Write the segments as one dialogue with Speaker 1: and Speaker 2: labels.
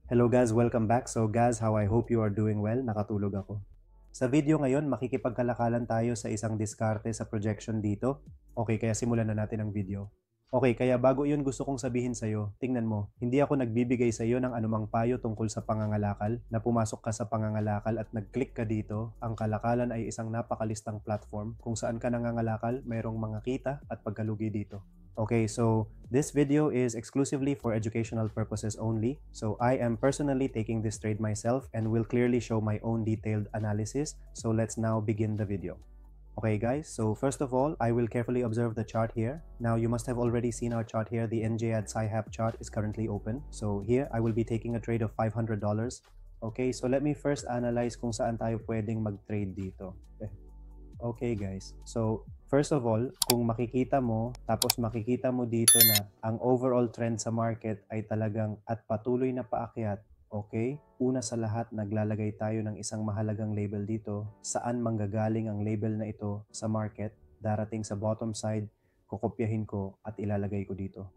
Speaker 1: Hello guys, welcome back. So guys, how I hope you are doing well. Nakatulog ako. Sa video ngayon, makikipagkalakalan tayo sa isang diskarte sa projection dito. Okay, kaya simulan na natin ang video. Okay, kaya bago yun gusto kong sabihin sa'yo, tingnan mo, hindi ako nagbibigay sa'yo ng anumang payo tungkol sa pangangalakal, na pumasok ka sa pangangalakal at nag-click ka dito. Ang kalakalan ay isang napakalistang platform kung saan ka nangangalakal, mayroong mga kita at pagkalugi dito. Okay, so this video is exclusively for educational purposes only. So I am personally taking this trade myself and will clearly show my own detailed analysis. So let's now begin the video. Okay guys, so first of all, I will carefully observe the chart here. Now you must have already seen our chart here. The NJAD Sci-Hab chart is currently open. So here, I will be taking a trade of $500. Okay, so let me first analyze kung saan tayo pwedeng mag-trade dito. Okay guys, so first of all, kung makikita mo, tapos makikita mo dito na ang overall trend sa market ay talagang at patuloy na paakyat. Okay, una sa lahat, naglalagay tayo ng isang mahalagang label dito. Saan manggagaling ang label na ito sa market? Darating sa bottom side, kukopyahin ko at ilalagay ko dito.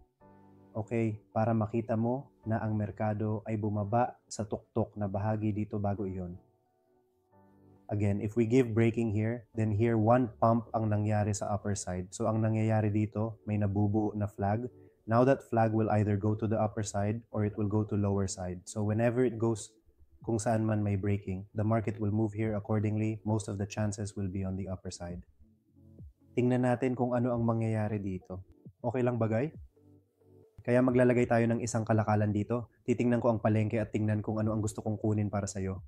Speaker 1: Okay, para makita mo na ang merkado ay bumaba sa tuktok na bahagi dito bago iyon. Again, if we give breaking here, then here one pump ang nangyari sa upper side. So ang nangyayari dito, may nabubuo na flag. Now that flag will either go to the upper side or it will go to lower side. So whenever it goes kung saan man may breaking, the market will move here accordingly. Most of the chances will be on the upper side. Tingnan natin kung ano ang mangyayari dito. Okay lang bagay? Kaya maglalagay tayo ng isang kalakalan dito. Titingnan ko ang palengke at tingnan kung ano ang gusto kong kunin para sa'yo.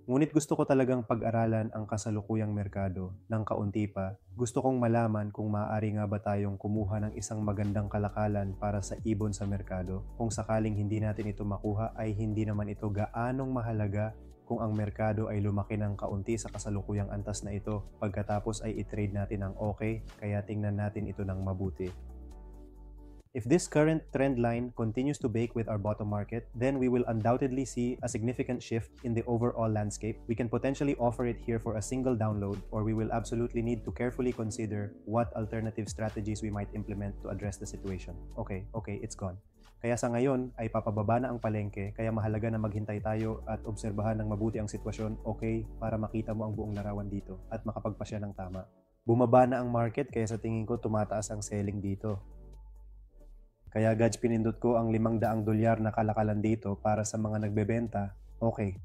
Speaker 1: Ngunit gusto ko talagang pag-aralan ang kasalukuyang merkado ng kaunti pa. Gusto kong malaman kung maaari nga ba tayong kumuha ng isang magandang kalakalan para sa ibon sa merkado. Kung sakaling hindi natin ito makuha ay hindi naman ito gaanong mahalaga kung ang merkado ay lumaki ng kaunti sa kasalukuyang antas na ito. Pagkatapos ay i-trade natin ng okay, kaya tingnan natin ito ng mabuti. If this current trend line continues to bake with our bottom market, then we will undoubtedly see a significant shift in the overall landscape. We can potentially offer it here for a single download, or we will absolutely need to carefully consider what alternative strategies we might implement to address the situation. Okay, it's gone. Kaya sa ngayon ay papababa na ang palengke, kaya mahalaga na maghintay tayo at obserbahan ng mabuti ang sitwasyon, okay, para makita mo ang buong larawan dito at makapagpasya ng tama. Bumaba na ang market, kaya sa tingin ko tumataas ang selling dito. Kaya guys, pinindot ko ang $500 na kalakalan dito para sa mga nagbebenta. Okay.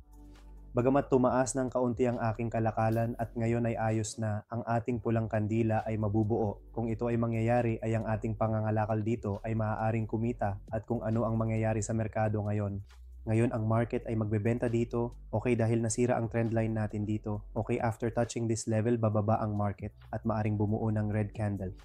Speaker 1: Bagamat tumaas ng kaunti ang aking kalakalan at ngayon ay ayos na, ang ating pulang kandila ay mabubuo. Kung ito ay mangyayari ay ang ating pangangalakal dito ay maaaring kumita at kung ano ang mangyayari sa merkado ngayon. Ngayon ang market ay magbebenta dito. Okay, dahil nasira ang trend line natin dito. Okay, after touching this level, bababa ang market at maaring bumuo ng red candle.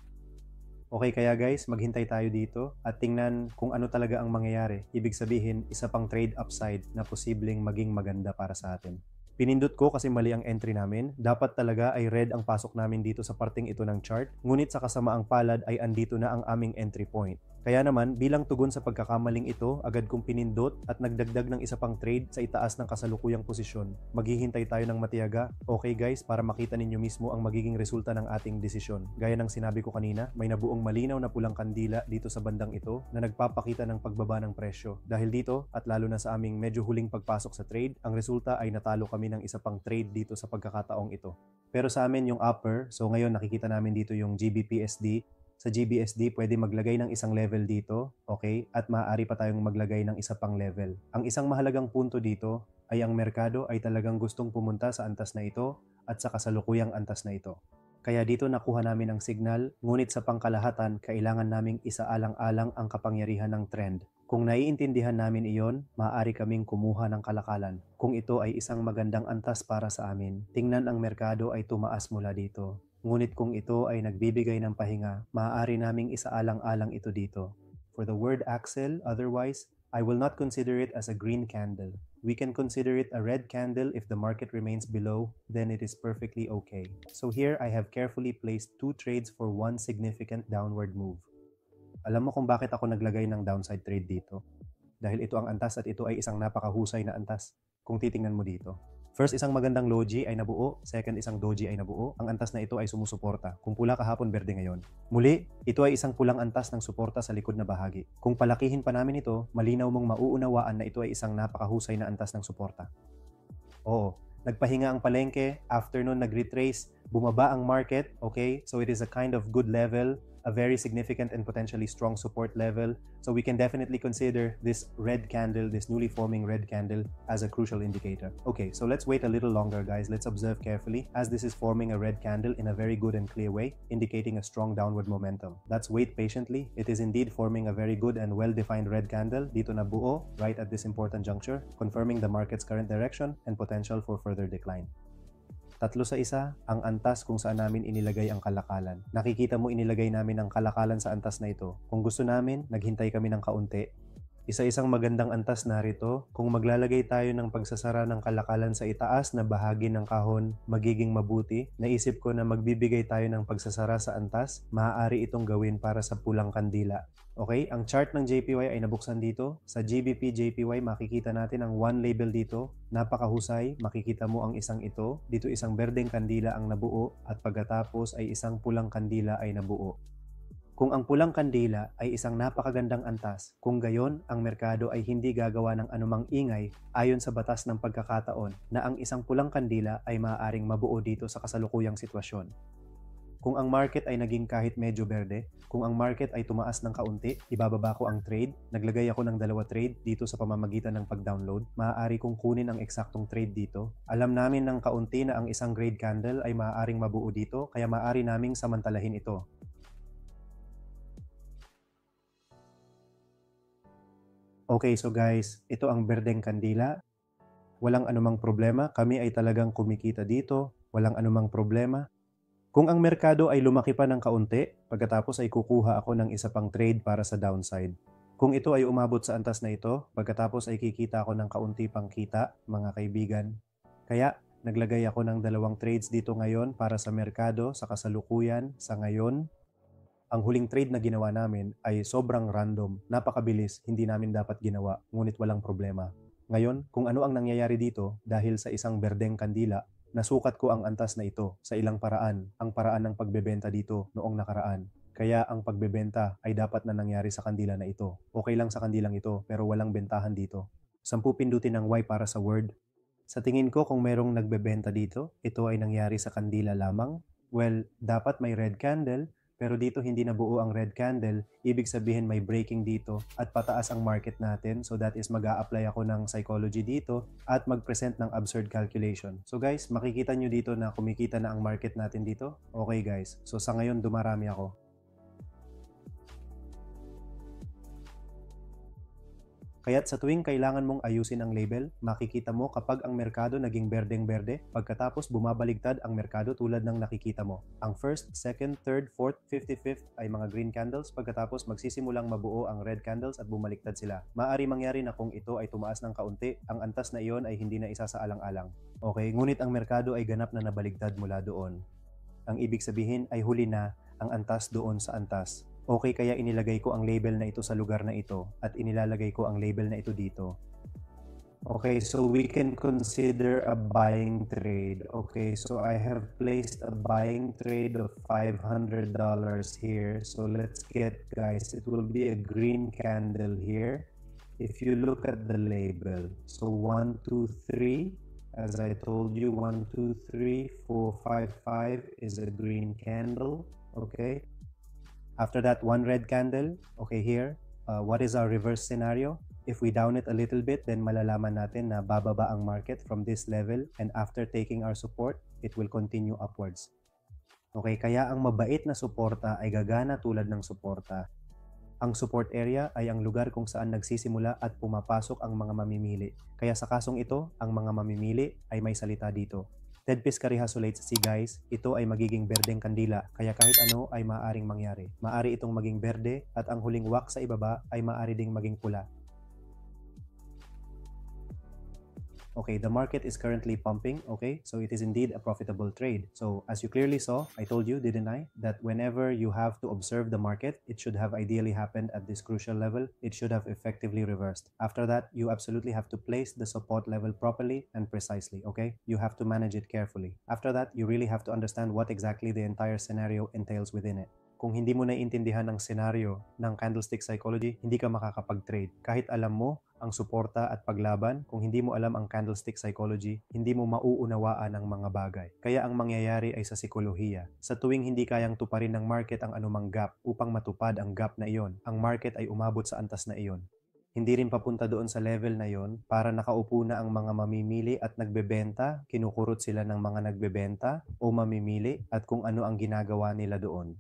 Speaker 1: Okay, kaya guys, maghintay tayo dito at tingnan kung ano talaga ang mangyayari. Ibig sabihin, isa pang trade upside na posibleng maging maganda para sa atin. Pinindot ko kasi mali ang entry namin. Dapat talaga ay red ang pasok namin dito sa parting ito ng chart. Ngunit sa kasamaang palad ay andito na ang aming entry point. Kaya naman, bilang tugon sa pagkakamaling ito, agad kong pinindot at nagdagdag ng isa pang trade sa itaas ng kasalukuyang posisyon. Maghihintay tayo ng matiyaga. Okay guys, para makita ninyo mismo ang magiging resulta ng ating desisyon. Gaya ng sinabi ko kanina, may nabuong malinaw na pulang kandila dito sa bandang ito na nagpapakita ng pagbaba ng presyo. Dahil dito, at lalo na sa aming medyo huling pagpasok sa trade, ang resulta ay natalo kami ng isa pang trade dito sa pagkakataong ito. Pero sa amin yung upper, so ngayon nakikita namin dito yung GBPSD. Sa GBSD, pwede maglagay ng isang level dito, okay? At maaari pa tayong maglagay ng isa pang level. Ang isang mahalagang punto dito ay ang merkado ay talagang gustong pumunta sa antas na ito at sa kasalukuyang antas na ito. Kaya dito nakuha namin ang signal, ngunit sa pangkalahatan, kailangan naming isaalang-alang ang kapangyarihan ng trend. Kung naiintindihan namin iyon, maaari kaming kumuha ng kalakalan. Kung ito ay isang magandang antas para sa amin, tingnan ang merkado ay tumaas mula dito. Ngunit kung ito ay nagbibigay ng pahinga, maaari naming isaalang-alang ito dito. For the word Axel, otherwise, I will not consider it as a green candle. We can consider it a red candle if the market remains below, then it is perfectly okay. So here, I have carefully placed 2 trades for one significant downward move. Alam mo kung bakit ako naglagay ng downside trade dito? Dahil ito ang antas at ito ay isang napakahusay na antas kung titingnan mo dito. First, isang magandang logi ay nabuo. Second, isang doji ay nabuo. Ang antas na ito ay sumusuporta. Kung pula kahapon, berde ngayon. Muli, ito ay isang pulang antas ng suporta sa likod na bahagi. Kung palakihin pa namin ito, malinaw mong mauunawaan na ito ay isang napakahusay na antas ng suporta. Oo, nagpahinga ang palengke, after nun nag-retrace, bumaba ang market, okay? So it is a kind of good level, a very significant and potentially strong support level. So we can definitely consider this red candle, this newly forming red candle, as a crucial indicator. Okay, so let's wait a little longer, guys. Let's observe carefully as this is forming a red candle in a very good and clear way, indicating a strong downward momentum. Let's wait patiently. It is indeed forming a very good and well-defined red candle dito na buo right at this important juncture, confirming the market's current direction and potential for further decline. 3-1, ang antas kung saan namin inilagay ang kalakalan. Nakikita mo inilagay namin ang kalakalan sa antas na ito. Kung gusto namin, naghintay kami ng kaunti. Isa-isang magandang antas narito. Kung maglalagay tayo ng pagsasara ng kalakalan sa itaas na bahagi ng kahon, magiging mabuti. Naisip ko na magbibigay tayo ng pagsasara sa antas. Maaari itong gawin para sa pulang kandila. Okay, ang chart ng JPY ay nabuksan dito. Sa GBP JPY makikita natin ang one label dito. Napakahusay, makikita mo ang isang ito. Dito isang berdeng kandila ang nabuo at pagkatapos ay isang pulang kandila ay nabuo. Kung ang pulang kandila ay isang napakagandang antas, kung gayon ang merkado ay hindi gagawa ng anumang ingay ayon sa batas ng pagkakataon na ang isang pulang kandila ay maaaring mabuo dito sa kasalukuyang sitwasyon. Kung ang market ay naging kahit medyo berde, kung ang market ay tumaas ng kaunti, ibababa ko ang trade, naglagay ako ng 2 trade dito sa pamamagitan ng pag-download, maaari kong kunin ang eksaktong trade dito. Alam namin ng kaunti na ang isang grade candle ay maaaring mabuo dito, kaya maaari naming samantalahin ito. Okay, so guys, ito ang berdeng kandila. Walang anumang problema, kami ay talagang kumikita dito, walang anumang problema. Kung ang merkado ay lumaki pa ng kaunti, pagkatapos ay kukuha ako ng isa pang trade para sa downside. Kung ito ay umabot sa antas na ito, pagkatapos ay kikita ako ng kaunti pang kita, mga kaibigan. Kaya, naglagay ako ng 2 trades dito ngayon para sa merkado, sa kasalukuyan, sa ngayon. Ang huling trade na ginawa namin ay sobrang random, napakabilis, hindi namin dapat ginawa, ngunit walang problema. Ngayon, kung ano ang nangyayari dito dahil sa isang berdeng kandila, nasukat ko ang antas na ito sa ilang paraan, ang paraan ng pagbebenta dito noong nakaraan. Kaya ang pagbebenta ay dapat na nangyari sa kandila na ito. Okay lang sa kandilang ito pero walang bentahan dito. 10 pindutin ng Y para sa word. Sa tingin ko kung merong nagbebenta dito, ito ay nangyari sa kandila lamang. Well, dapat may red candle, pero dito hindi nabuo ang red candle, ibig sabihin may breaking dito at pataas ang market natin. So that is mag-a-apply ako ng psychology dito at mag-present ng absurd calculation. So guys, makikita nyo dito na kumikita na ang market natin dito. Okay guys, so sa ngayon dumarami ako. Kaya't sa tuwing kailangan mong ayusin ang label, makikita mo kapag ang merkado naging berdeng-berde, pagkatapos bumabaligtad ang merkado tulad ng nakikita mo. Ang 1st, 2nd, 3rd, 4th, 55th ay mga green candles, pagkatapos magsisimulang mabuo ang red candles at bumaliktad sila. Maaari mangyari na kung ito ay tumaas ng kaunti, ang antas na iyon ay hindi na isa sa alang-alang. Okay, ngunit ang merkado ay ganap na nabaligtad mula doon. Ang ibig sabihin ay huli na ang antas doon sa antas. Okay, kaya inilagay ko ang label na ito sa lugar na ito at inilalagay ko ang label na ito dito. Okay, so we can consider a buying trade. Okay, so I have placed a buying trade of $500 here. So let's get, guys, it will be a green candle here. If you look at the label, so 1, 2, 3, as I told you, 1, 2, 3, 4, 5, 5 is a green candle. Okay. After that, 1 red candle. Okay, here, what is our reverse scenario? If we down it a little bit, then malalaman natin na bababa ang market from this level, and after taking our support, it will continue upwards. Okay, kaya ang mabait na suporta ay gagana tulad ng suporta. Ang support area ay ang lugar kung saan nagsisimula at pumapasok ang mga mamimili. Kaya sa kasong ito, ang mga mamimili ay may salita dito. Ted Piskari Hasulates, see guys, ito ay magiging berdeng kandila, kaya kahit ano ay maaaring mangyari. Maaari itong maging berde at ang huling wax sa ibaba ay maaari ding maging pula. Okay, the market is currently pumping, okay? So it is indeed a profitable trade. So as you clearly saw, I told you, didn't I, that whenever you have to observe the market, it should have ideally happened at this crucial level. It should have effectively reversed. After that, you absolutely have to place the support level properly and precisely, okay? You have to manage it carefully. After that, you really have to understand what exactly the entire scenario entails within it. Kung hindi mo naiintindihan ang senaryo ng candlestick psychology, hindi ka makakapag-trade. Kahit alam mo ang suporta at paglaban, kung hindi mo alam ang candlestick psychology, hindi mo mauunawaan ang mga bagay. Kaya ang mangyayari ay sa psikolohiya. Sa tuwing hindi kayang tuparin ng market ang anumang gap upang matupad ang gap na iyon, ang market ay umabot sa antas na iyon. Hindi rin papunta doon sa level na yon para nakaupo na ang mga mamimili at nagbebenta, kinukurot sila ng mga nagbebenta o mamimili at kung ano ang ginagawa nila doon.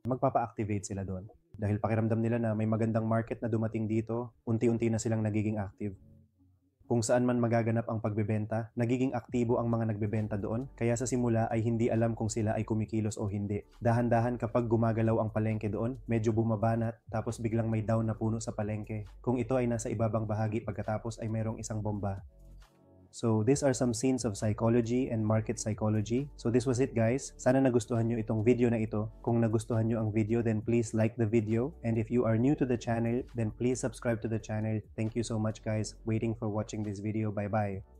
Speaker 1: Magpapa-activate sila doon. Dahil pakiramdam nila na may magandang market na dumating dito, unti-unti na silang nagiging active. Kung saan man magaganap ang pagbebenta, nagiging aktibo ang mga nagbebenta doon, kaya sa simula ay hindi alam kung sila ay kumikilos o hindi. Dahan-dahan kapag gumagalaw ang palengke doon, medyo bumabanat, tapos biglang may down na puno sa palengke. Kung ito ay nasa ibabang bahagi pagkatapos ay mayroong isang bomba. So these are some scenes of psychology and market psychology. So this was it, guys. Sana nagustuhan nyo itong video na ito. Kung nagustuhan nyo ang video, then please like the video. And if you are new to the channel, then please subscribe to the channel. Thank you so much, guys. Waiting for watching this video. Bye-bye.